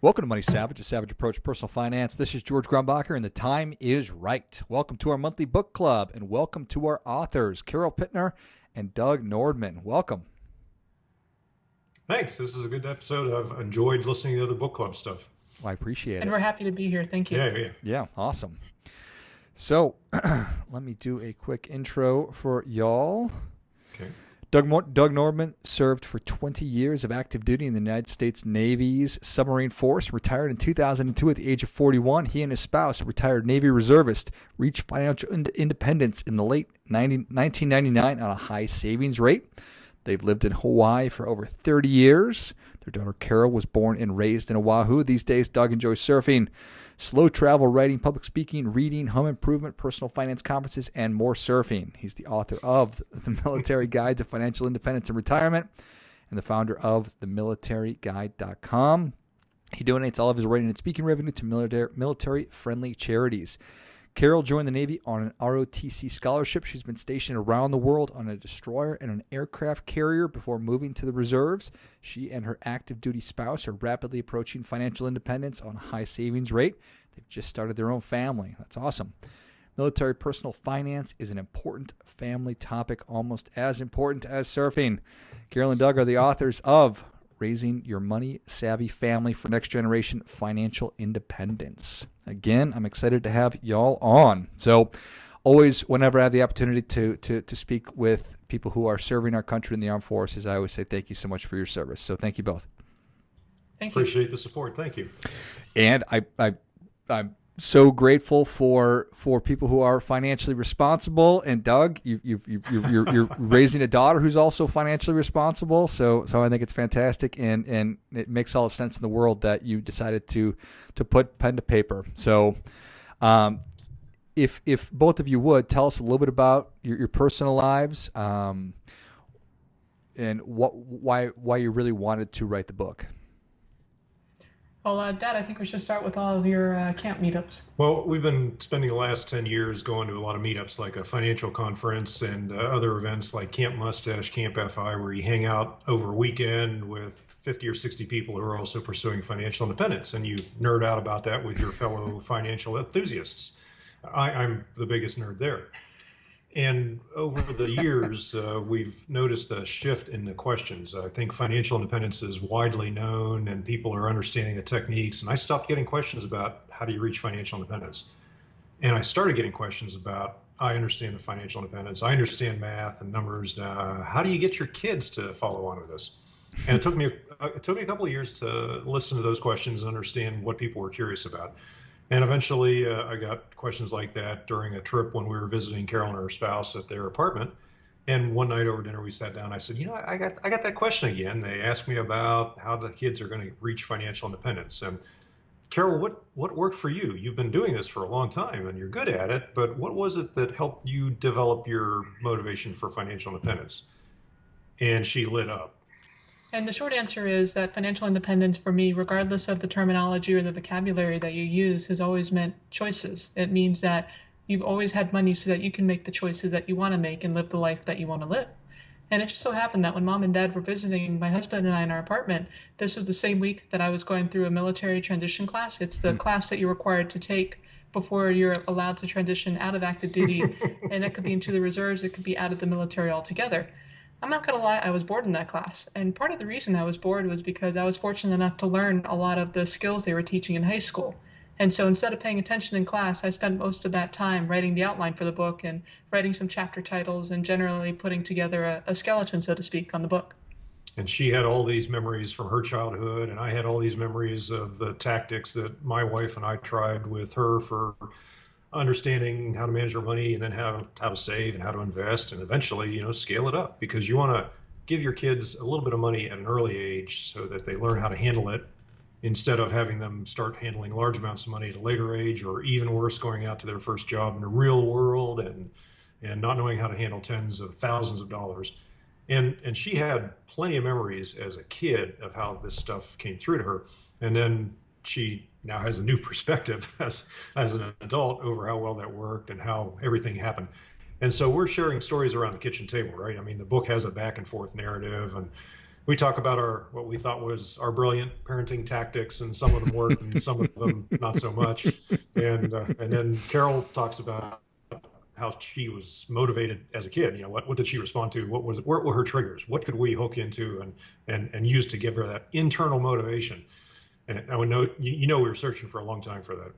Welcome to Money Savage, a savage approach to personal finance. This is George Grumbacher, and the time is right. Welcome to our monthly book club, and welcome to our authors, Carol Pittner and Doug Nordman. Welcome. Thanks. This is a good episode. I've enjoyed listening to other book club stuff. Well, I appreciate it. And we're happy to be here. Thank you. Yeah, awesome. So let me do a quick intro for y'all. Okay. Doug Nordman served for 20 years of active duty in the United States Navy's submarine force, retired in 2002 at the age of 41. He and his spouse, a retired Navy reservist, reached financial independence in the late 1999 on a high savings rate. They've lived in Hawaii for over 30 years. Their daughter Carol was born and raised in Oahu. These days, Doug enjoys surfing, slow travel, writing, public speaking, reading, home improvement, personal finance conferences, and more surfing. He's the author of The Military Guide to Financial Independence and Retirement and the founder of themilitaryguide.com. He donates all of his writing and speaking revenue to military-friendly charities. Carol joined the Navy on an ROTC scholarship. She's been stationed around the world on a destroyer and an aircraft carrier before moving to the reserves. She and her active duty spouse are rapidly approaching financial independence on a high savings rate. They've just started their own family. That's awesome. Military personal finance is an important family topic, almost as important as surfing. Carol and Doug are the authors of Raising Your Money-Savvy Family for Next Generation Financial Independence. Again, I'm excited to have y'all on. So always, whenever I have the opportunity to speak with people who are serving our country in the armed forces, I always say thank you so much for your service. So thank you both. Thank you. Appreciate the support. Thank you. And I'm so grateful for people who are financially responsible. And Doug, you're raising a daughter who's also financially responsible. So I think it's fantastic, and it makes all the sense in the world that you decided to put pen to paper. So, if both of you would tell us a little bit about your personal lives, and why you really wanted to write the book. Well, Dad, I think we should start with all of your camp meetups. Well, we've been spending the last 10 years going to a lot of meetups, like a financial conference and other events like Camp Mustache, Camp FI, where you hang out over a weekend with 50 or 60 people who are also pursuing financial independence, and you nerd out about that with your fellow financial enthusiasts. I'm the biggest nerd there. And over the years, we've noticed a shift in the questions. I think financial independence is widely known and people are understanding the techniques. And I stopped getting questions about how do you reach financial independence. And I started getting questions about, I understand the financial independence. I understand math and numbers. How do you get your kids to follow on with this? And it took me a couple of years to listen to those questions and understand what people were curious about. And eventually, I got questions like that during a trip when we were visiting Carol and her spouse at their apartment. And one night over dinner, we sat down. I said, I got that question again. They asked me about how the kids are going to reach financial independence. And Carol, what worked for you? You've been doing this for a long time, and you're good at it. But what was it that helped you develop your motivation for financial independence? And she lit up. And the short answer is that financial independence for me, regardless of the terminology or the vocabulary that you use, has always meant choices. It means that you've always had money so that you can make the choices that you want to make and live the life that you want to live. And it just so happened that when Mom and Dad were visiting my husband and I in our apartment, this was the same week that I was going through a military transition class. It's the class that you're required to take before you're allowed to transition out of active duty. And that could be into the reserves, it could be out of the military altogether. I'm not going to lie, I was bored in that class. And part of the reason I was bored was because I was fortunate enough to learn a lot of the skills they were teaching in high school. And so instead of paying attention in class, I spent most of that time writing the outline for the book and writing some chapter titles and generally putting together a skeleton, so to speak, on the book. And she had all these memories from her childhood, and I had all these memories of the tactics that my wife and I tried with her for understanding how to manage your money and then how to save and how to invest and eventually, scale it up, because you want to give your kids a little bit of money at an early age so that they learn how to handle it instead of having them start handling large amounts of money at a later age, or even worse, going out to their first job in the real world and not knowing how to handle tens of thousands of dollars. And she had plenty of memories as a kid of how this stuff came through to her. And then she now has a new perspective as an adult over how well that worked and how everything happened. And so we're sharing stories around the kitchen table, right? I mean, the book has a back and forth narrative, and we talk about our what we thought was our brilliant parenting tactics, and some of them worked, and some of them not so much. And then Carol talks about how she was motivated as a kid. What did she respond to? What were her triggers? What could we hook into and use to give her that internal motivation? And I would know, we were searching for a long time for that.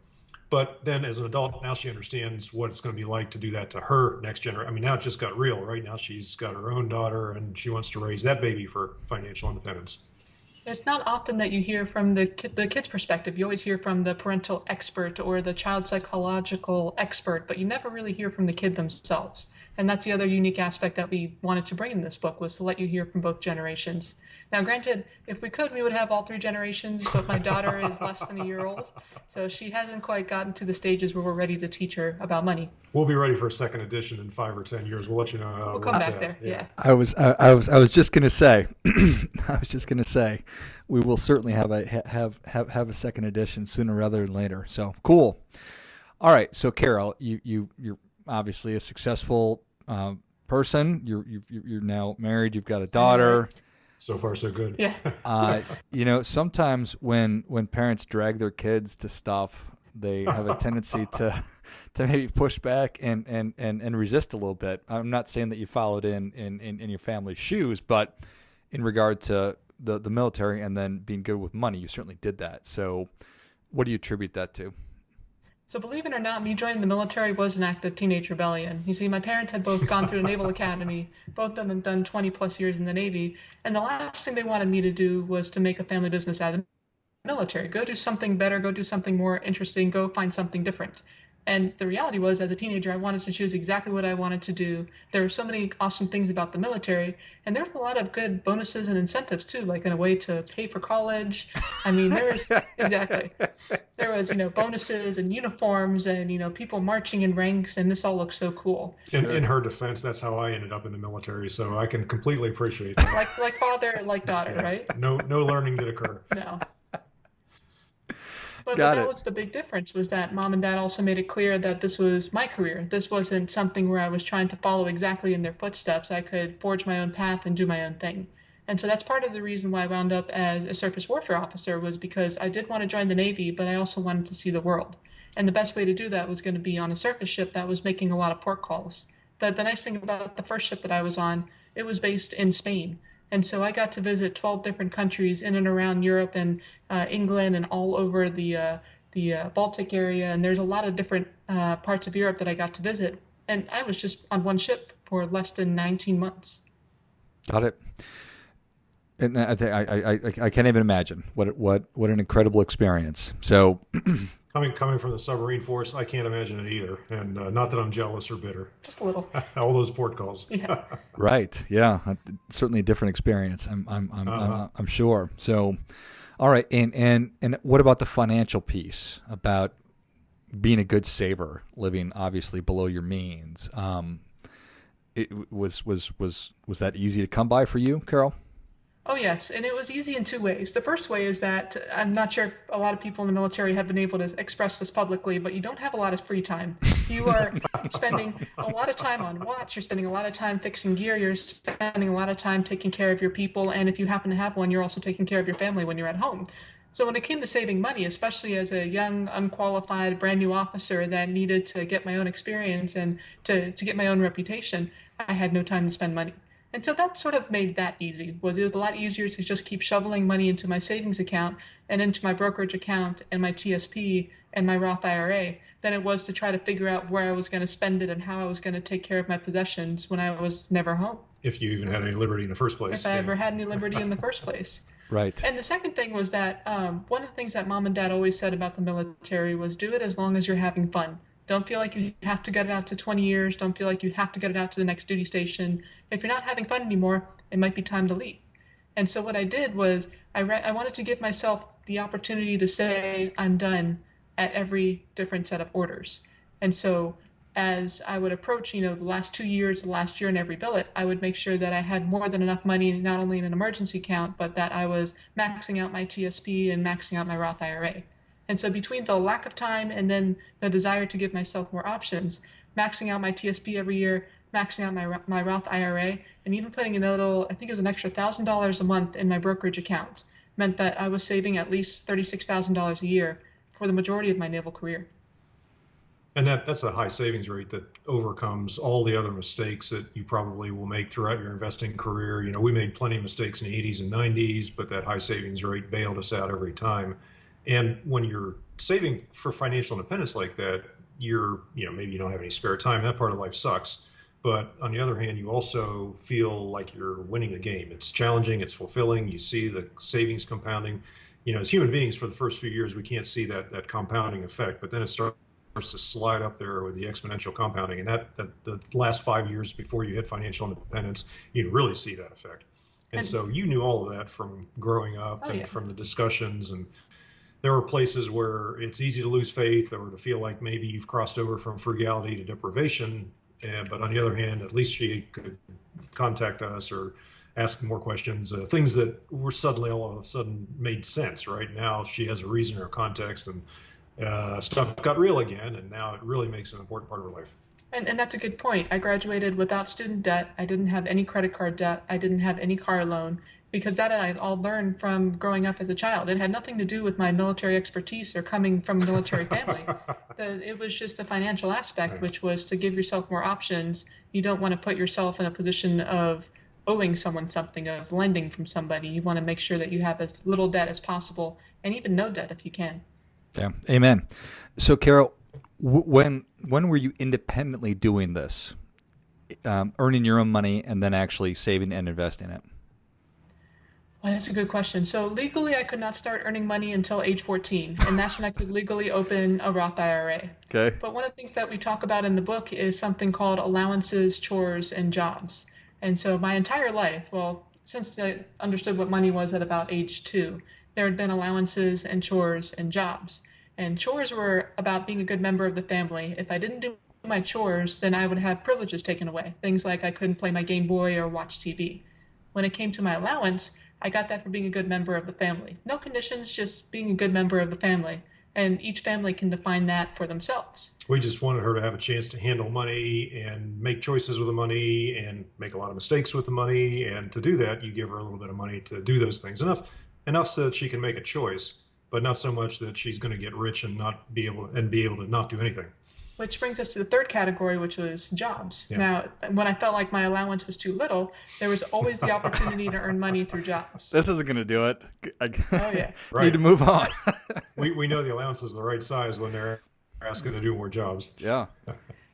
But then as an adult, now she understands what it's going to be like to do that to her next generation. I mean, now it just got real, right? Now she's got her own daughter and she wants to raise that baby for financial independence. It's not often that you hear from the kid's perspective. You always hear from the parental expert or the child psychological expert, but you never really hear from the kid themselves. And that's the other unique aspect that we wanted to bring in this book, was to let you hear from both generations. Now, granted, if we could, we would have all three generations, but my daughter is less than a year old, so she hasn't quite gotten to the stages where we're ready to teach her about money. We'll be ready for a second edition in 5 or 10 years. We'll let you know how We'll it come works back out. there, yeah. I was just gonna say, we will certainly have a second edition sooner rather than later. So cool. All right, so Carol, you're obviously a successful person. You're now married. You've got a daughter. So far, so good. Yeah. Sometimes when parents drag their kids to stuff, they have a tendency to maybe push back and resist a little bit. I'm not saying that you followed in your family's shoes, but in regard to the military and then being good with money, you certainly did that. So what do you attribute that to? So believe it or not, me joining the military was an act of teenage rebellion. You see, my parents had both gone through the Naval Academy. Both of them had done 20 plus years in the Navy. And the last thing they wanted me to do was to make a family business out of the military. Go do something better, go do something more interesting, go find something different. And the reality was, as a teenager, I wanted to choose exactly what I wanted to do. There were so many awesome things about the military, and there were a lot of good bonuses and incentives too, like in a way to pay for college. I mean, there was exactly. There was, bonuses and uniforms and, people marching in ranks, and this all looks so cool. In her defense, that's how I ended up in the military, so I can completely appreciate that. Like father, like daughter, right? No learning did occur. No. But that was the big difference, was that mom and dad also made it clear that this was my career. This wasn't something where I was trying to follow exactly in their footsteps. I could forge my own path and do my own thing. And so that's part of the reason why I wound up as a surface warfare officer, was because I did want to join the Navy, but I also wanted to see the world. And the best way to do that was going to be on a surface ship that was making a lot of port calls. But the nice thing about the first ship that I was on, it was based in Spain. And so I got to visit 12 different countries in and around Europe and England and all over the Baltic area. And there's a lot of different parts of Europe that I got to visit. And I was just on one ship for less than 19 months. Got it. And I can't even imagine what an incredible experience. So coming from the submarine force, I can't imagine it either. And not that I'm jealous or bitter. Just a little. All those port calls. Yeah. Right. Yeah. Certainly a different experience. I'm sure. So, all right. And what about the financial piece, about being a good saver, living obviously below your means? It was that easy to come by for you, Carol? Oh, yes. And it was easy in two ways. The first way is that I'm not sure if a lot of people in the military have been able to express this publicly, but you don't have a lot of free time. You are spending a lot of time on watch. You're spending a lot of time fixing gear. You're spending a lot of time taking care of your people. And if you happen to have one, you're also taking care of your family when you're at home. So when it came to saving money, especially as a young, unqualified, brand new officer that needed to get my own experience and to get my own reputation, I had no time to spend money. And so that sort of made that easy. It was a lot easier to just keep shoveling money into my savings account and into my brokerage account and my TSP and my Roth IRA than it was to try to figure out where I was going to spend it and how I was going to take care of my possessions when I was never home. If you even had any liberty in the first place. If I ever had any liberty in the first place. Right. And the second thing was that one of the things that mom and dad always said about the military was, do it as long as you're having fun. Don't feel like you have to get it out to 20 years. Don't feel like you have to get it out to the next duty station. If you're not having fun anymore, it might be time to leave. And so what I did was I wanted to give myself the opportunity to say I'm done at every different set of orders. And so as I would approach, the last 2 years, the last year in every billet, I would make sure that I had more than enough money, not only in an emergency account, but that I was maxing out my TSP and maxing out my Roth IRA. And so between the lack of time and then the desire to give myself more options, maxing out my TSP every year, maxing out my Roth IRA, and even putting in a little, I think it was an extra $1,000 a month in my brokerage account, meant that I was saving at least $36,000 a year for the majority of my naval career. And that's a high savings rate that overcomes all the other mistakes that you probably will make throughout your investing career. You know, we made plenty of mistakes in the 80s and 90s, but that high savings rate bailed us out every time. And when you're saving for financial independence like that, maybe you don't have any spare time. That part of life sucks. But on the other hand, you also feel like you're winning the game. It's challenging, it's fulfilling. You see the savings compounding. You know, as human beings, for the first few years, we can't see that compounding effect, but then it starts to slide up there with the exponential compounding. And that the last 5 years before you hit financial independence, you really see that effect. And so you knew all of that from growing up from the discussions. And there were places where it's easy to lose faith or to feel like maybe you've crossed over from frugality to deprivation. But on the other hand, at least she could contact us or ask more questions, things that were suddenly all of a sudden made sense. Right now, she has a reason or a context, and stuff got real again, and now it really makes an important part of her life. And that's a good point. I graduated without student debt. I didn't have any credit card debt. I didn't have any car loan, because that I all learned from growing up as a child. It had nothing to do with my military expertise or coming from a military family. It was just the financial aspect, which was to give yourself more options. You don't want to put yourself in a position of owing someone something, of lending from somebody. You want to make sure that you have as little debt as possible, and even no debt if you can. Yeah, amen. So, Carol, when were you independently doing this, earning your own money and then actually saving and investing it? Well, that's a good question. So legally, I could not start earning money until age 14, and that's when I could legally open a Roth IRA. Okay. But one of the things that we talk about in the book is something called allowances, chores, and jobs. And so my entire life, well, since I understood what money was at about age 2, there had been allowances and chores and jobs. And chores were about being a good member of the family. If I didn't do my chores, then I would have privileges taken away. Things like I couldn't play my Game Boy or watch TV. When it came to my allowance, I got that for being a good member of the family. No conditions, just being a good member of the family. And each family can define that for themselves. We just wanted her to have a chance to handle money and make choices with the money and make a lot of mistakes with the money. And to do that, you give her a little bit of money to do those things. Enough so that she can make a choice, but not so much that she's going to get rich and be able to not do anything. Which brings us to the third category, which was jobs. Yeah. Now, when I felt like my allowance was too little, there was always the opportunity to earn money through jobs. This isn't going to do it. Oh, yeah. Right. Need to move on. we know the allowance is the right size when they're asking to do more jobs. Yeah.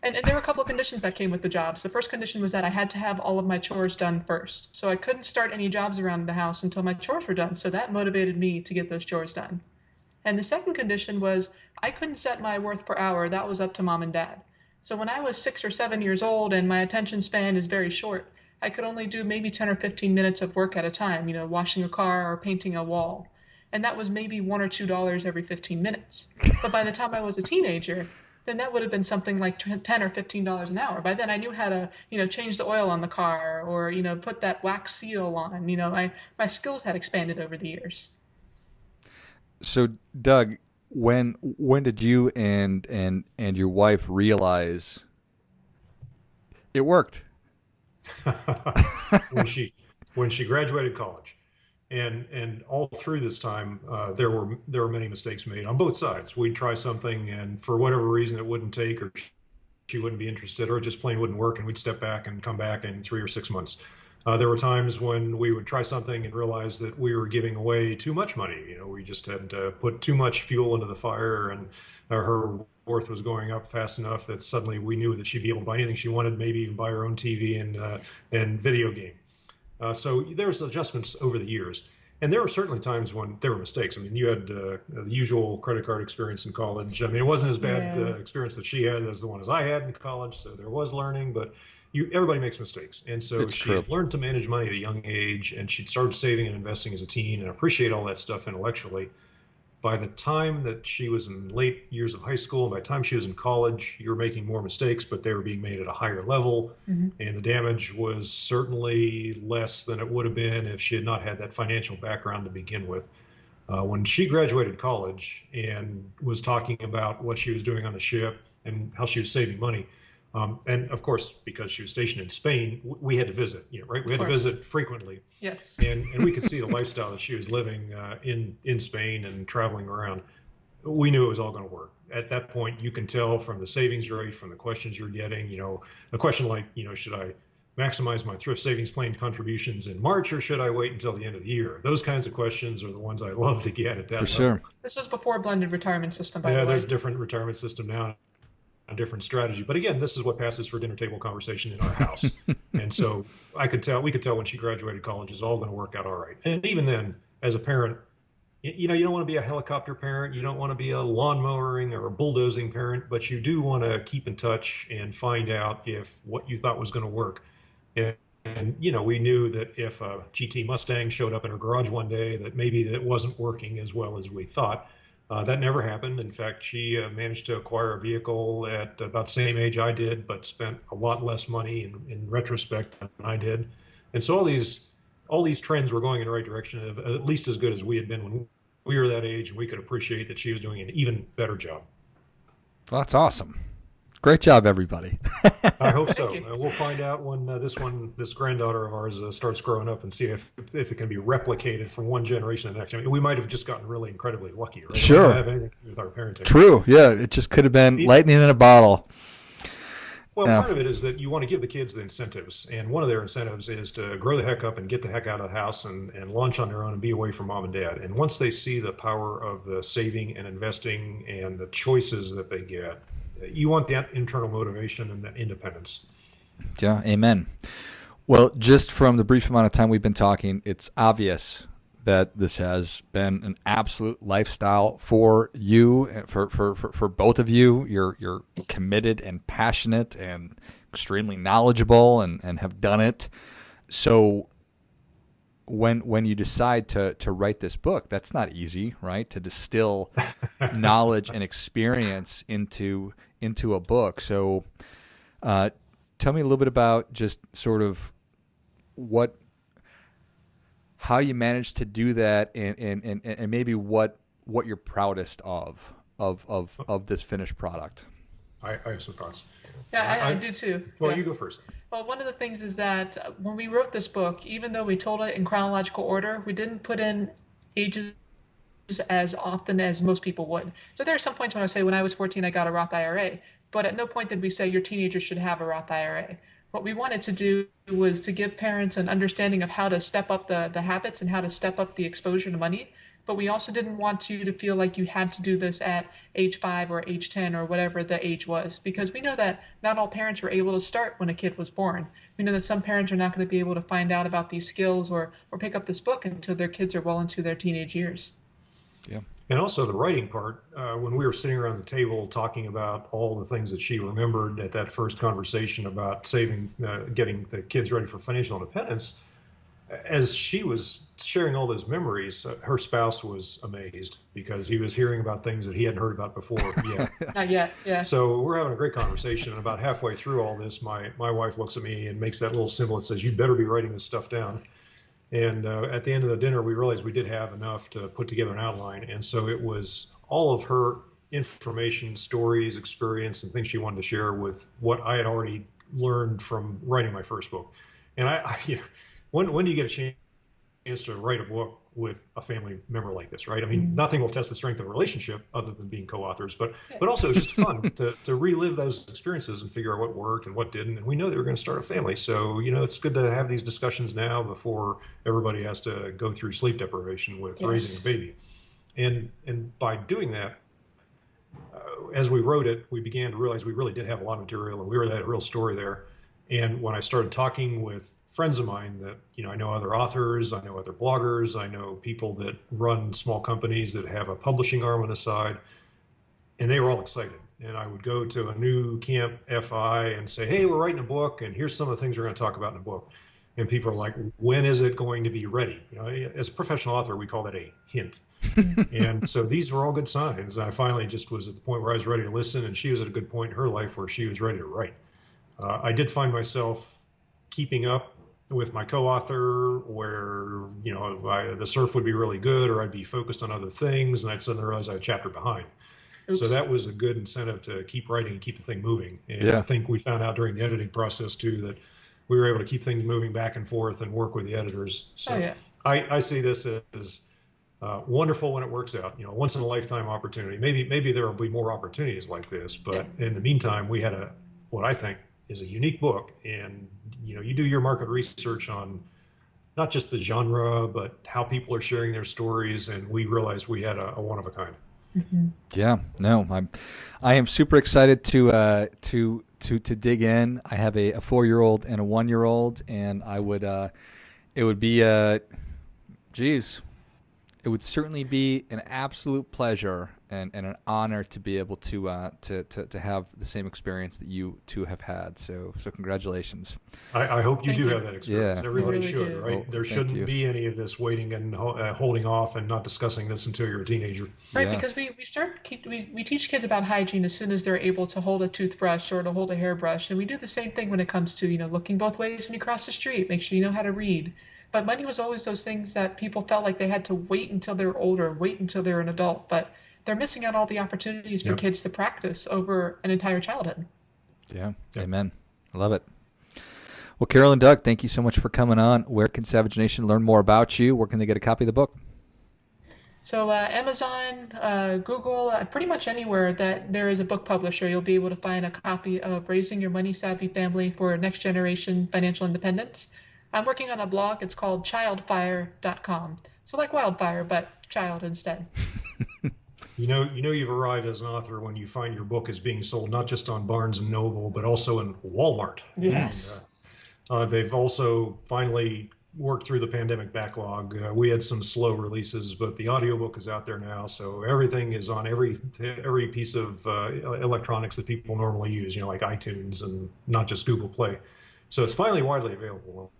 And there were a couple of conditions that came with the jobs. The first condition was that I had to have all of my chores done first. So I couldn't start any jobs around the house until my chores were done. So that motivated me to get those chores done. And the second condition was I couldn't set my worth per hour. That was up to mom and dad. So when I was 6 or 7 years old and my attention span is very short, I could only do maybe 10 or 15 minutes of work at a time, washing a car or painting a wall. And that was maybe $1 or $2 every 15 minutes. But by the time I was a teenager, then that would have been something like $10 or $15 an hour. By then I knew how to, change the oil on the car or, put that wax seal on. My skills had expanded over the years. So, Doug, when did you and your wife realize it worked? when she graduated college, and all through this time, there were many mistakes made on both sides. We'd try something, and for whatever reason, it wouldn't take, or she wouldn't be interested, or it just plain wouldn't work, and we'd step back and come back in 3 or 6 months. There were times when we would try something and realize that we were giving away too much money. We just had put too much fuel into the fire, and her worth was going up fast enough that suddenly we knew that she'd be able to buy anything she wanted, maybe even buy her own TV and video game. So there's adjustments over the years. And there were certainly times when there were mistakes. I mean, you had the usual credit card experience in college. I mean, it wasn't as bad experience that she had as the one as I had in college, so there was learning, but everybody makes mistakes. And so she had learned to manage money at a young age, and she'd started saving and investing as a teen and appreciate all that stuff intellectually. By the time that she was in late years of high school, and by the time she was in college, you were making more mistakes, but they were being made at a higher level. Mm-hmm. And the damage was certainly less than it would have been if she had not had that financial background to begin with. When she graduated college and was talking about what she was doing on the ship and how she was saving money, And of course, because she was stationed in Spain, we had to visit, right? We had to visit frequently. Yes. And we could see the lifestyle that she was living in Spain and traveling around. We knew it was all going to work. At that point, you can tell from the savings rate, from the questions you're getting, a question like, should I maximize my thrift savings plan contributions in March, or should I wait until the end of the year? Those kinds of questions are the ones I love to get at that level. Sure. This was before blended retirement system, by the way. Yeah, there's a different retirement system now, a different strategy. But again, this is what passes for dinner table conversation in our house. And so we could tell when she graduated college, it's all going to work out all right. And even then, as a parent, you don't want to be a helicopter parent. You don't want to be a lawn mowing or a bulldozing parent, but you do want to keep in touch and find out if what you thought was going to work. And we knew that if a GT Mustang showed up in her garage one day, that maybe that wasn't working as well as we thought. That never happened. In fact, she managed to acquire a vehicle at about the same age I did, but spent a lot less money in retrospect than I did. And so all these trends were going in the right direction, of at least as good as we had been when we were that age, and we could appreciate that she was doing an even better job. Well, that's awesome. Great job, everybody. I hope so. We'll find out when this granddaughter of ours starts growing up, and see if it can be replicated from one generation to the next. I mean, we might have just gotten really incredibly lucky, right? Sure. It doesn't have anything to do with our parenting. True. Yeah, it just could have been lightning in a bottle. Well, part of it is that you want to give the kids the incentives, and one of their incentives is to grow the heck up and get the heck out of the house and launch on their own and be away from mom and dad. And once they see the power of the saving and investing and the choices that they get, you want that internal motivation and that independence. Yeah, amen. Well, just from the brief amount of time we've been talking, it's obvious that this has been an absolute lifestyle for you, for both of you. You're committed and passionate and extremely knowledgeable and have done it. So when you decide to write this book, that's not easy, right? To distill knowledge and experience into a book. So tell me a little bit about just sort of how you managed to do that, and maybe what you're proudest of this finished product. I have some thoughts. Yeah, I do too. Well, yeah. You go first. Well, one of the things is that when we wrote this book, even though we told it in chronological order, we didn't put in ages as often as most people would. So there are some points when I say, when I was 14, I got a Roth IRA, but at no point did we say your teenager should have a Roth IRA. What we wanted to do was to give parents an understanding of how to step up the habits and how to step up the exposure to money. But we also didn't want you to feel like you had to do this at age 5 or age 10 or whatever the age was, because we know that not all parents were able to start when a kid was born. We know that some parents are not going to be able to find out about these skills or pick up this book until their kids are well into their teenage years. Yeah. And also the writing part, when we were sitting around the table talking about all the things that she remembered at that first conversation about saving, getting the kids ready for financial independence, as she was sharing all those memories, her spouse was amazed because he was hearing about things that he hadn't heard about before yet. Not yet, yeah. So we're having a great conversation, and about halfway through all this, my wife looks at me and makes that little symbol that says, "You better be writing this stuff down." And at the end of the dinner, we realized we did have enough to put together an outline. And so it was all of her information, stories, experience, and things she wanted to share with what I had already learned from writing my first book. And when do you get a chance to write a book with a family member like this, right? I mean, nothing will test the strength of a relationship other than being co-authors, but also it's just fun to relive those experiences and figure out what worked and what didn't. And we know they were going to start a family. So, it's good to have these discussions now before everybody has to go through sleep deprivation with raising a baby. And by doing that, as we wrote it, we began to realize we really did have a lot of material, and we really had a real story there. And when I started talking with friends of mine that, I know other authors, I know other bloggers, I know people that run small companies that have a publishing arm on the side, and they were all excited. And I would go to a new camp FI and say, "Hey, we're writing a book, and here's some of the things we're going to talk about in the book." And people are like, "When is it going to be ready?" As a professional author, we call that a hint. And so these were all good signs. I finally just was at the point where I was ready to listen, and she was at a good point in her life where she was ready to write. I did find myself keeping up with my co-author where, the surf would be really good or I'd be focused on other things, and I'd suddenly realize I had a chapter behind. So Oops. that was a good incentive to keep writing and keep the thing moving. And Yeah. I think we found out during the editing process too that we were able to keep things moving back and forth and work with the editors. Oh So yeah. I see this as wonderful when it works out. Once in a lifetime opportunity. Maybe there will be more opportunities like this, but in the meantime, we had what I think is a unique book, and you do your market research on not just the genre, but how people are sharing their stories, and we realized we had a one of a kind. Mm-hmm. Yeah, no, I am super excited to dig in. I have a 4-year-old and a 1-year-old, and it would be geez, it would certainly be an absolute pleasure and an honor to be able to have the same experience that you two have had. So congratulations. I hope you Thank do you. have that experience. Yeah. Everybody We really should, do. right? Oh, There thank shouldn't you. be any of this waiting and holding off and not discussing this until you're a teenager. Right, Yeah. because we teach kids about hygiene as soon as they're able to hold a toothbrush or to hold a hairbrush, and we do the same thing when it comes to looking both ways when you cross the street. Make sure you know how to read. But money was always those things that people felt like they had to wait until they're older, wait until they're an adult. But they're missing out all the opportunities for Yep. kids to practice over an entire childhood. Yeah. Yep. Amen. I love it. Well, Carol and Doug, thank you so much for coming on. Where can Savage Nation learn more about you? Where can they get a copy of the book? So Amazon, Google, pretty much anywhere that there is a book publisher, you'll be able to find a copy of Raising Your Money Savvy Family for Next Generation Financial Independence. I'm working on a blog. It's called childfire.com. So like wildfire, but child instead. You've arrived as an author when you find your book is being sold not just on Barnes and Noble, but also in Walmart. Yes. And they've also finally worked through the pandemic backlog. We had some slow releases, but the audiobook is out there now, so everything is on every piece of electronics that people normally use, like iTunes and not just Google Play. So it's finally widely available,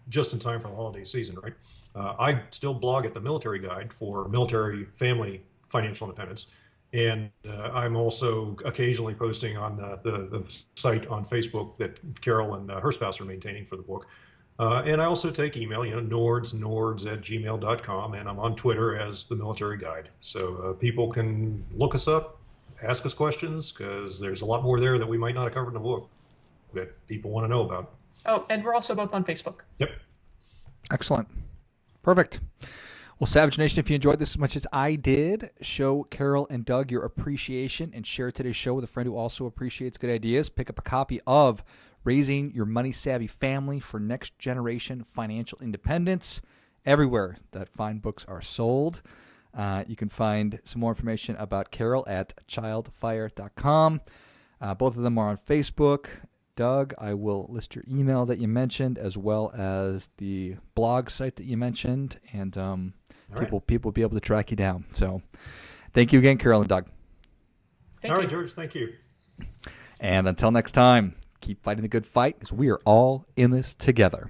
just in time for the holiday season, right? I still blog at the Military Guide for military family financial independence. And I'm also occasionally posting on the site on Facebook that Carol and her spouse are maintaining for the book. And I also take email, nords at gmail.com, and I'm on Twitter as the Military Guide. So people can look us up, ask us questions, because there's a lot more there that we might not have covered in the book that people want to know about. Oh, and we're also both on Facebook. Yep. Excellent. Perfect. Well, Savage Nation, if you enjoyed this as much as I did, show Carol and Doug your appreciation and share today's show with a friend who also appreciates good ideas. Pick up a copy of Raising Your Money Savvy Family for Next Generation Financial Independence everywhere that fine books are sold. You can find some more information about Carol at childfire.com. Both of them are on Facebook. Doug, I will list your email that you mentioned as well as the blog site that you mentioned, and people will be able to track you down. So thank you again, Carol and Doug. Thank All right, you. George, thank you. And until next time, keep fighting the good fight because we are all in this together.